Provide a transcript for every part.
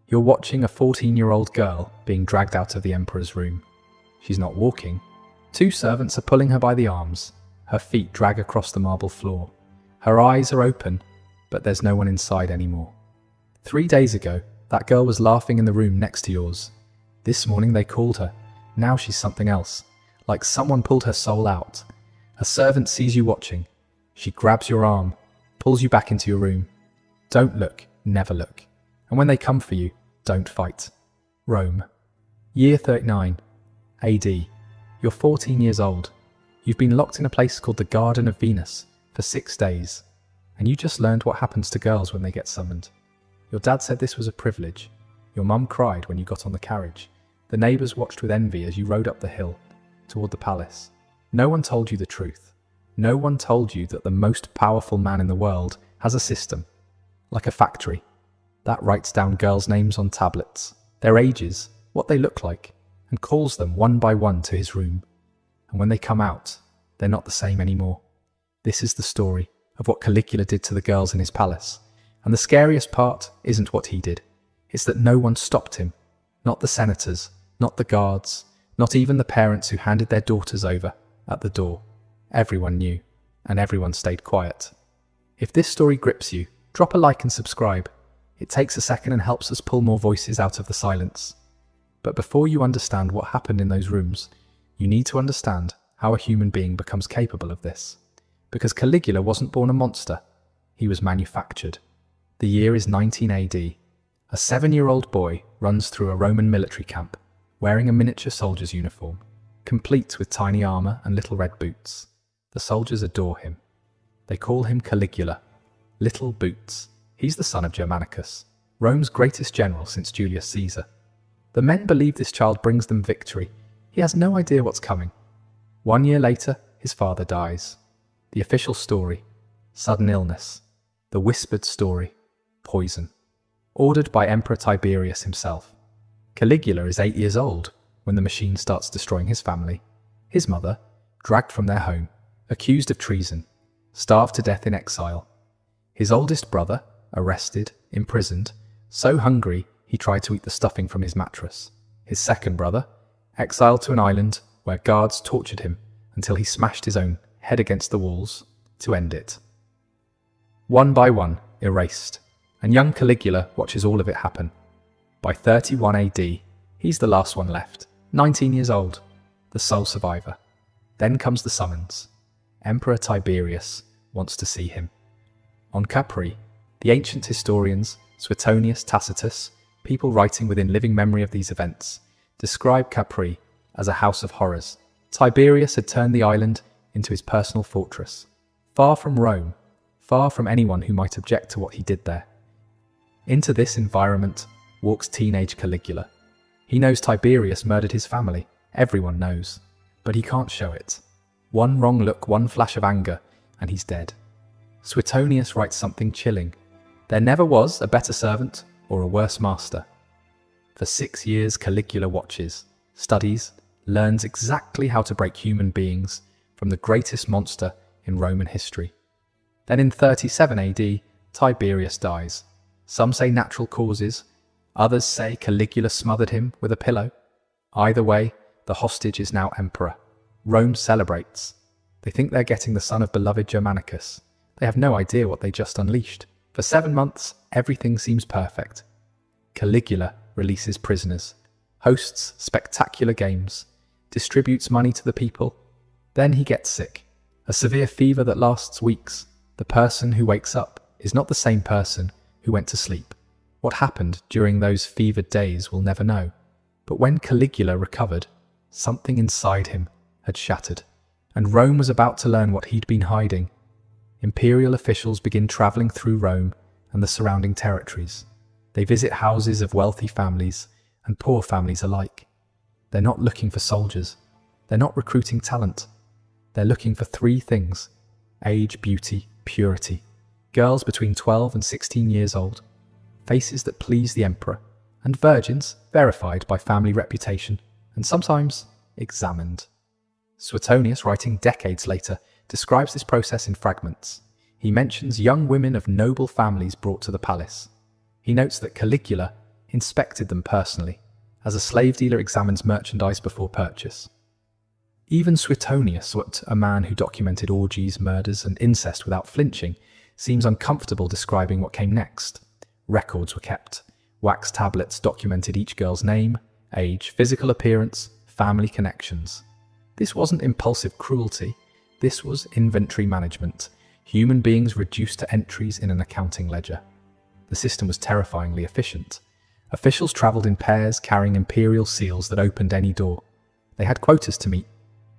You're watching a 14-year-old girl being dragged out of the emperor's room. She's not walking. Two servants are pulling her by the arms. Her feet drag across the marble floor. Her eyes are open, but there's no one inside anymore. 3 days ago, that girl was laughing in the room next to yours. This morning they called her. Now she's something else, like someone pulled her soul out. A servant sees you watching. She grabs your arm, pulls you back into your room. Don't look, never look. And when they come for you, don't fight. Rome. Year 39. AD. You're 14 years old. You've been locked in a place called the Garden of Venus for 6 days. And you just learned what happens to girls when they get summoned. Your dad said this was a privilege. Your mum cried when you got on the carriage. The neighbours watched with envy as you rode up the hill toward the palace. No one told you the truth. No one told you that the most powerful man in the world has a system, like a factory, that writes down girls' names on tablets, their ages, what they look like, and calls them one by one to his room. And when they come out, they're not the same anymore. This is the story of what Caligula did to the girls in his palace. And the scariest part isn't what he did. It's that no one stopped him. Not the senators, not the guards, not even the parents who handed their daughters over at the door. Everyone knew, and everyone stayed quiet. If this story grips you, drop a like and subscribe. It takes a second and helps us pull more voices out of the silence. But before you understand what happened in those rooms, you need to understand how a human being becomes capable of this. Because Caligula wasn't born a monster, he was manufactured. The year is 19 AD. A 7-year-old boy runs through a Roman military camp, wearing a miniature soldier's uniform, complete with tiny armour and little red boots. The soldiers adore him. They call him Caligula, Little Boots. He's the son of Germanicus, Rome's greatest general since Julius Caesar. The men believe this child brings them victory. He has no idea what's coming. 1 year later, his father dies. The official story: sudden illness. The whispered story: poison. Ordered by Emperor Tiberius himself. Caligula is 8 years old when the machine starts destroying his family. His mother, dragged from their home, accused of treason, starved to death in exile. His oldest brother, arrested, imprisoned, so hungry he tried to eat the stuffing from his mattress. His second brother, exiled to an island where guards tortured him until he smashed his own head against the walls to end it. One by one, erased, and young Caligula watches all of it happen. By 31 AD, he's the last one left, 19 years old, the sole survivor. Then comes the summons. Emperor Tiberius wants to see him. On Capri, the ancient historians, Suetonius, Tacitus, people writing within living memory of these events, describe Capri as a house of horrors. Tiberius had turned the island into his personal fortress, far from Rome, far from anyone who might object to what he did there. Into this environment walks teenage Caligula. He knows Tiberius murdered his family, everyone knows, but he can't show it. One wrong look, one flash of anger, and he's dead. Suetonius writes something chilling. There never was a better servant or a worse master. For 6 years, Caligula watches, studies, learns exactly how to break human beings from the greatest monster in Roman history. Then in 37 AD, Tiberius dies. Some say natural causes, others say Caligula smothered him with a pillow. Either way, the hostage is now emperor. Rome celebrates. They think they're getting the son of beloved Germanicus. They have no idea what they just unleashed. For 7 months, everything seems perfect. Caligula releases prisoners, hosts spectacular games, distributes money to the people. Then he gets sick. A severe fever that lasts weeks. The person who wakes up is not the same person who went to sleep. What happened during those fevered days we'll never know. But when Caligula recovered, something inside him had shattered, and Rome was about to learn what he'd been hiding. Imperial officials begin travelling through Rome and the surrounding territories. They visit houses of wealthy families and poor families alike. They're not looking for soldiers. They're not recruiting talent. They're looking for 3 things: age, beauty, purity. Girls between 12 and 16 years old, faces that please the emperor, and virgins verified by family reputation, and sometimes examined. Suetonius, writing decades later, describes this process in fragments. He mentions young women of noble families brought to the palace. He notes that Caligula inspected them personally, as a slave dealer examines merchandise before purchase. Even Suetonius, a man who documented orgies, murders, and incest without flinching, seems uncomfortable describing what came next. Records were kept. Wax tablets documented each girl's name, age, physical appearance, family connections. This wasn't impulsive cruelty. This was inventory management. Human beings reduced to entries in an accounting ledger. The system was terrifyingly efficient. Officials travelled in pairs carrying imperial seals that opened any door. They had quotas to meet,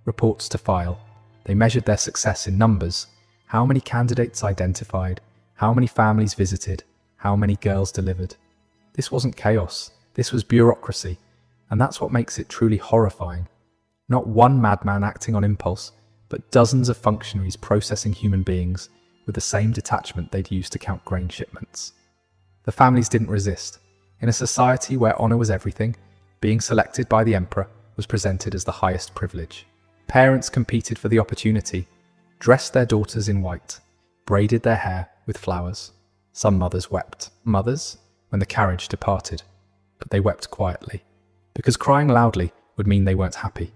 reports to file. They measured their success in numbers. How many candidates identified, how many families visited, how many girls delivered. This wasn't chaos, this was bureaucracy, and that's what makes it truly horrifying. Not one madman acting on impulse, but dozens of functionaries processing human beings with the same detachment they'd used to count grain shipments. The families didn't resist. In a society where honour was everything, being selected by the emperor was presented as the highest privilege. Parents competed for the opportunity, dressed their daughters in white, braided their hair with flowers. Some mothers wept. Mothers, when the carriage departed. But they wept quietly, because crying loudly would mean they weren't happy,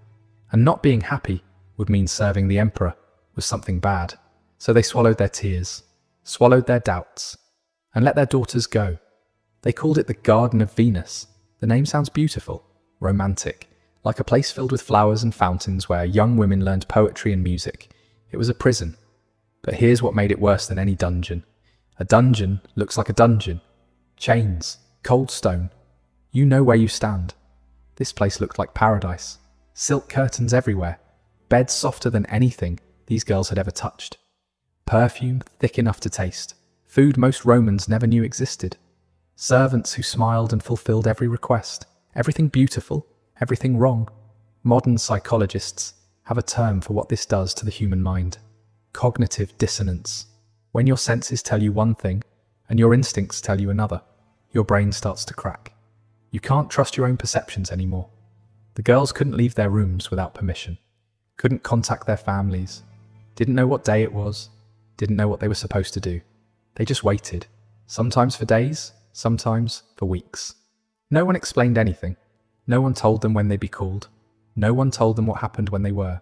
and not being happy would mean serving the emperor was something bad. So they swallowed their tears, swallowed their doubts, and let their daughters go. They called it the Garden of Venus. The name sounds beautiful, romantic, like a place filled with flowers and fountains where young women learned poetry and music. It was a prison. But here's what made it worse than any dungeon. A dungeon looks like a dungeon. Chains, cold stone. You know where you stand. This place looked like paradise. Silk curtains everywhere. Beds softer than anything these girls had ever touched. Perfume thick enough to taste. Food most Romans never knew existed. Servants who smiled and fulfilled every request. Everything beautiful, everything wrong. Modern psychologists have a term for what this does to the human mind. Cognitive dissonance. When your senses tell you one thing and your instincts tell you another, your brain starts to crack. You can't trust your own perceptions anymore. The girls couldn't leave their rooms without permission, couldn't contact their families, didn't know what day it was, didn't know what they were supposed to do. They just waited, sometimes for days, sometimes for weeks. No one explained anything. No one told them when they'd be called. No one told them what happened when they were.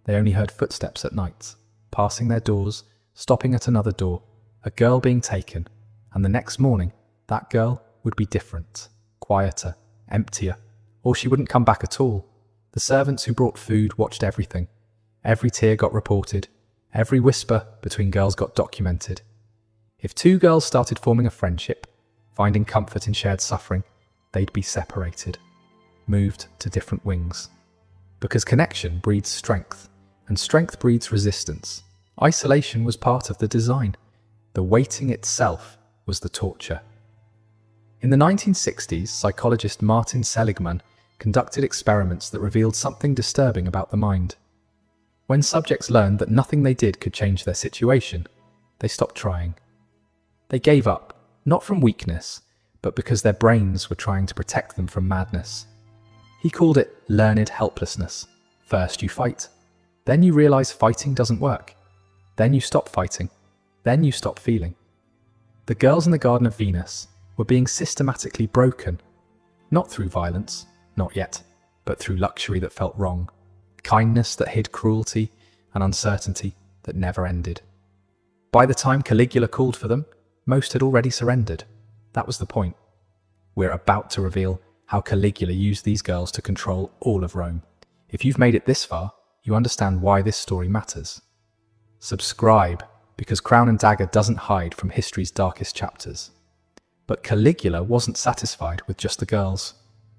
They only heard footsteps at night, passing their doors, stopping at another door, a girl being taken, and the next morning, that girl would be different, quieter, emptier, or she wouldn't come back at all. The servants who brought food watched everything. Every tear got reported. Every whisper between girls got documented. If two girls started forming a friendship, finding comfort in shared suffering, they'd be separated, moved to different wings. Because connection breeds strength, and strength breeds resistance. Isolation was part of the design. The waiting itself was the torture. In the 1960s, psychologist Martin Seligman conducted experiments that revealed something disturbing about the mind. When subjects learned that nothing they did could change their situation, they stopped trying. They gave up, not from weakness, but because their brains were trying to protect them from madness. He called it learned helplessness. First you fight, then you realize fighting doesn't work. Then you stop fighting, then you stop feeling. The girls in the Garden of Venus were being systematically broken, not through violence, not yet, but through luxury that felt wrong, kindness that hid cruelty, and uncertainty that never ended. By the time Caligula called for them, most had already surrendered. That was the point. We're about to reveal how Caligula used these girls to control all of Rome. If you've made it this far, you understand why this story matters. Subscribe, because Crown and Dagger doesn't hide from history's darkest chapters. But Caligula wasn't satisfied with just the girls.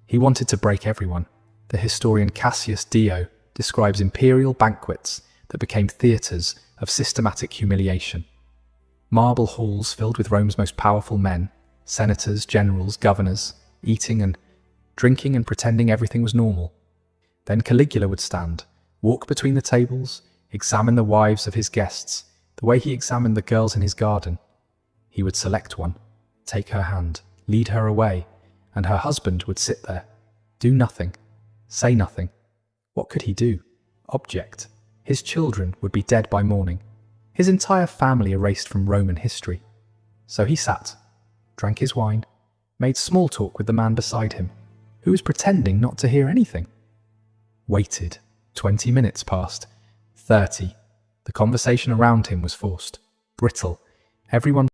He wanted to break everyone. The historian Cassius Dio describes imperial banquets that became theatres of systematic humiliation. Marble halls filled with Rome's most powerful men, senators, generals, governors, eating and drinking and pretending everything was normal. Then Caligula would stand, walk between the tables, examine the wives of his guests, the way he examined the girls in his garden. He would select one, take her hand, lead her away, and her husband would sit there, do nothing, say nothing. What could he do? Object. His children would be dead by morning, his entire family erased from Roman history. So he sat, drank his wine, made small talk with the man beside him, who was pretending not to hear anything. Waited. 20 minutes passed. 30. The conversation around him was forced, brittle. Everyone